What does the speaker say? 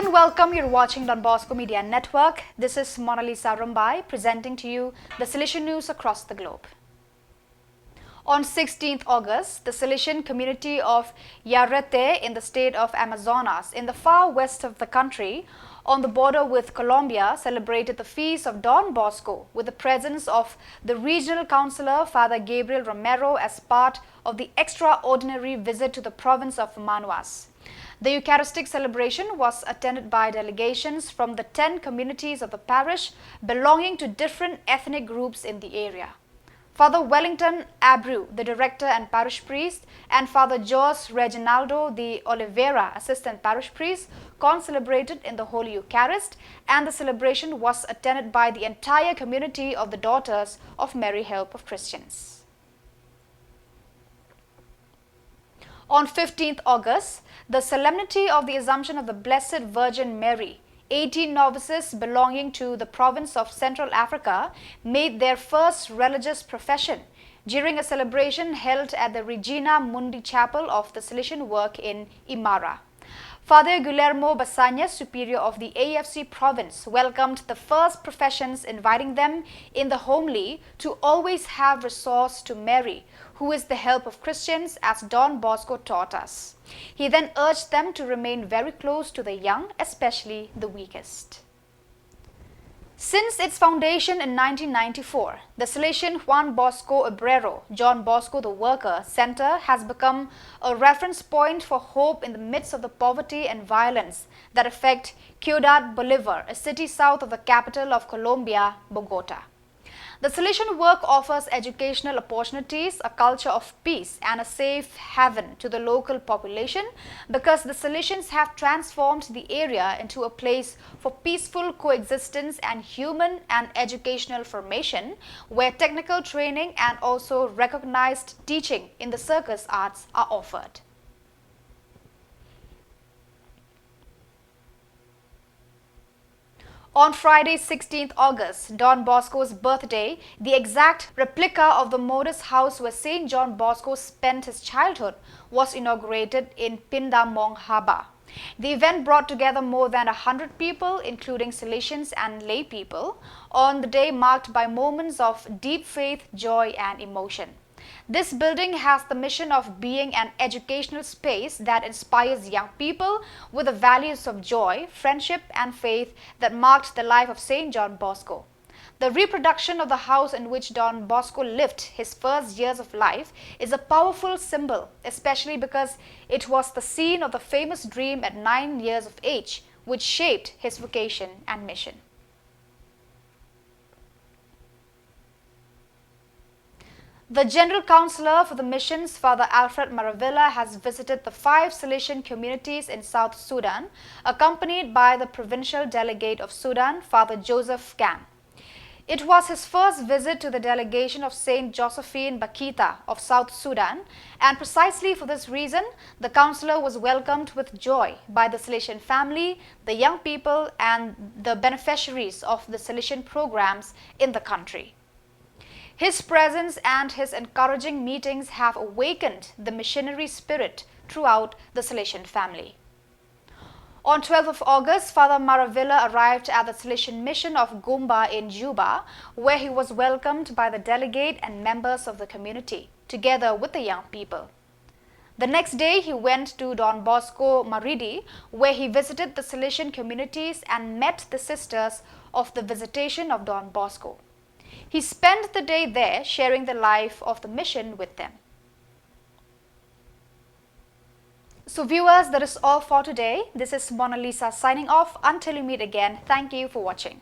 and welcome. You're watching Don Bosco Media Network. This is Mona Lisa Rumbai presenting to you the Salesian news across the globe. On 16th August, the Salesian community of Yarrete in the state of Amazonas in the far west of the country on the border with Colombia celebrated the feast of Don Bosco with the presence of the regional councillor Father Gabriel Romero as part of the extraordinary visit to the province of Manaus. The Eucharistic celebration was attended by delegations from the 10 communities of the parish belonging to different ethnic groups in the area. Father Wellington Abreu, the director and parish priest, and Father Jose Reginaldo de Oliveira, assistant parish priest, concelebrated in the Holy Eucharist, and the celebration was attended by the entire community of the Daughters of Mary Help of Christians. On 15th August, the solemnity of the Assumption of the Blessed Virgin Mary, 18 novices belonging to the province of Central Africa made their first religious profession during a celebration held at the Regina Mundi Chapel of the Salesian work in Imara. Father Guillermo Basanya, superior of the AFC province, welcomed the first professions, inviting them in the homily to always have resource to Mary, who is the help of Christians, as Don Bosco taught us. He then urged them to remain very close to the young, especially the weakest. Since its foundation in 1994, the Salesian Juan Bosco Obrero, John Bosco the Worker Center has become a reference point for hope in the midst of the poverty and violence that affect Ciudad Bolivar, a city south of the capital of Colombia, Bogota. The Salesian work offers educational opportunities, a culture of peace, and a safe haven to the local population because the Salesians have transformed the area into a place for peaceful coexistence and human and educational formation, where technical training and also recognized teaching in the circus arts are offered. On Friday, 16th August, Don Bosco's birthday, the exact replica of the modest house where St. John Bosco spent his childhood, was inaugurated in Pindamong Haba. The event brought together more than 100 people, including Salesians and lay people, on the day marked by moments of deep faith, joy, and emotion. This building has the mission of being an educational space that inspires young people with the values of joy, friendship, and faith that marked the life of St. John Bosco. The reproduction of the house in which Don Bosco lived his first years of life is a powerful symbol, especially because it was the scene of the famous dream at 9 years of age, which shaped his vocation and mission. The General Councillor for the Missions, Father Alfred Maravilla, has visited the 5 Salesian communities in South Sudan, accompanied by the Provincial Delegate of Sudan, Father Joseph Gan. It was his first visit to the delegation of St. Josephine Bakita of South Sudan, and precisely for this reason, the councillor was welcomed with joy by the Salesian family, the young people, and the beneficiaries of the Salesian programs in the country. His presence and his encouraging meetings have awakened the missionary spirit throughout the Salesian family. On 12th of August, Father Maravilla arrived at the Salesian mission of Gumba in Juba, where he was welcomed by the delegate and members of the community, together with the young people. The next day, he went to Don Bosco Maridi, where he visited the Salesian communities and met the sisters of the Visitation of Don Bosco. He spent the day there sharing the life of the mission with them. So viewers, that is all for today. This is Mona Lisa signing off. Until we meet again, thank you for watching.